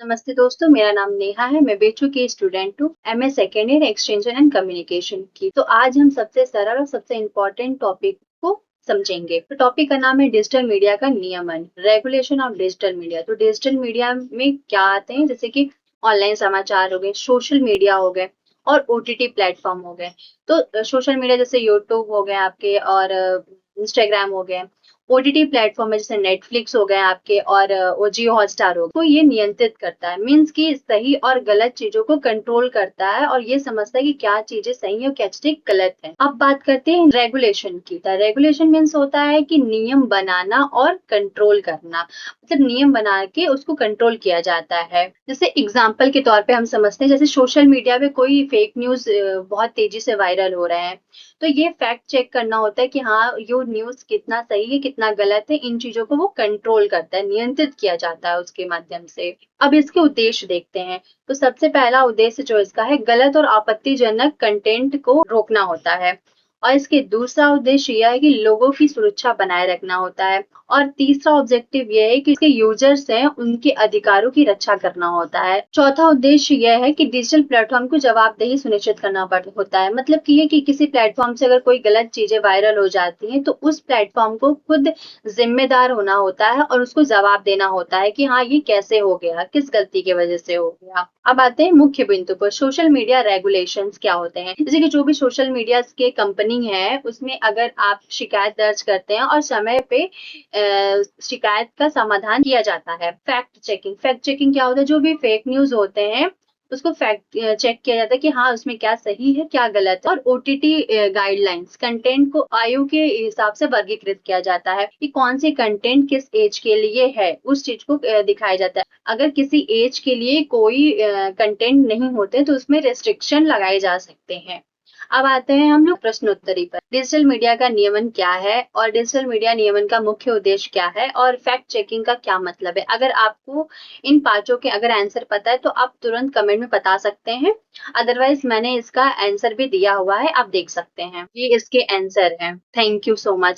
नमस्ते दोस्तों, मेरा नाम नेहा है। मैं बीचू की स्टूडेंट हूँ, MA second year extension and communication की। तो आज हम सबसे सरल और सबसे इम्पोर्टेंट टॉपिक को समझेंगे। तो टॉपिक का नाम है डिजिटल मीडिया का नियमन, रेगुलेशन ऑफ डिजिटल मीडिया। तो डिजिटल मीडिया में क्या आते हैं, जैसे कि ऑनलाइन समाचार हो गए, सोशल मीडिया हो गए और ओटीटी प्लेटफॉर्म हो गए। तो सोशल मीडिया जैसे यूट्यूब हो गए आपके और इंस्टाग्राम हो गए। ओटीटी प्लेटफॉर्म है जैसे नेटफ्लिक्स हो गए आपके और जियो हॉटस्टार हो गए। तो ये नियंत्रित करता है, मीन्स कि सही और गलत चीजों को कंट्रोल करता है और ये समझता है कि क्या चीजें सही है और क्या चीजें गलत है। अब बात करते हैं रेगुलेशन की। तो रेगुलेशन मीन्स होता है कि नियम बनाना और कंट्रोल करना, मतलब नियम बना के उसको कंट्रोल किया जाता है। जैसे एग्जाम्पल के तौर पे हम समझते हैं, जैसे सोशल मीडिया पे कोई फेक न्यूज बहुत तेजी से वायरल हो रहे हैं, तो ये फैक्ट चेक करना होता है कि हाँ, ये न्यूज कितना सही है कितना गलत है। इन चीजों को वो कंट्रोल करता है, नियंत्रित किया जाता है उसके माध्यम से। अब इसके उद्देश्य देखते हैं। तो सबसे पहला उद्देश्य जो इसका है, गलत और आपत्तिजनक कंटेंट को रोकना होता है। और इसके दूसरा उद्देश्य यह है कि लोगों की सुरक्षा बनाए रखना होता है। और तीसरा ऑब्जेक्टिव यह है कि इसके यूजर्स हैं उनके अधिकारों की रक्षा करना होता है। चौथा उद्देश्य यह है कि डिजिटल प्लेटफॉर्म को जवाबदेही सुनिश्चित करना होता है, मतलब कि ये कि किसी प्लेटफॉर्म से अगर कोई गलत चीजें वायरल हो जाती हैं तो उस प्लेटफॉर्म को खुद जिम्मेदार होना होता है और उसको जवाब देना होता है कि हाँ, ये कैसे हो गया, किस गलती की वजह से हो गया। अब आते हैं मुख्य बिंदु पर, सोशल मीडिया रेगुलेशंस क्या होते हैं। जैसे कि जो भी सोशल मीडिया के कंपनी है, उसमें अगर आप शिकायत दर्ज करते हैं और समय पे शिकायत का समाधान किया जाता है। फैक्ट चेकिंग क्या होता है, जो भी फेक न्यूज होते हैं उसको फैक्ट चेक किया जाता है कि हाँ, उसमें क्या सही है क्या गलत है। और ओटीटी गाइडलाइंस, कंटेंट को आयु के हिसाब से वर्गीकृत किया जाता है कि कौन सी कंटेंट किस एज के लिए है, उस चीज को दिखाया जाता है। अगर किसी एज के लिए कोई कंटेंट नहीं होते तो उसमें रेस्ट्रिक्शन लगाए जा सकते हैं। अब आते हैं हम लोग प्रश्नोत्तरी पर। डिजिटल मीडिया का नियमन क्या है और डिजिटल मीडिया नियमन का मुख्य उद्देश्य क्या है और फैक्ट चेकिंग का क्या मतलब है। अगर आपको इन पांचों के अगर आंसर पता है तो आप तुरंत कमेंट में बता सकते हैं। अदरवाइज मैंने इसका आंसर भी दिया हुआ है, आप देख सकते हैं। ये इसके आंसर हैं। Thank you so much.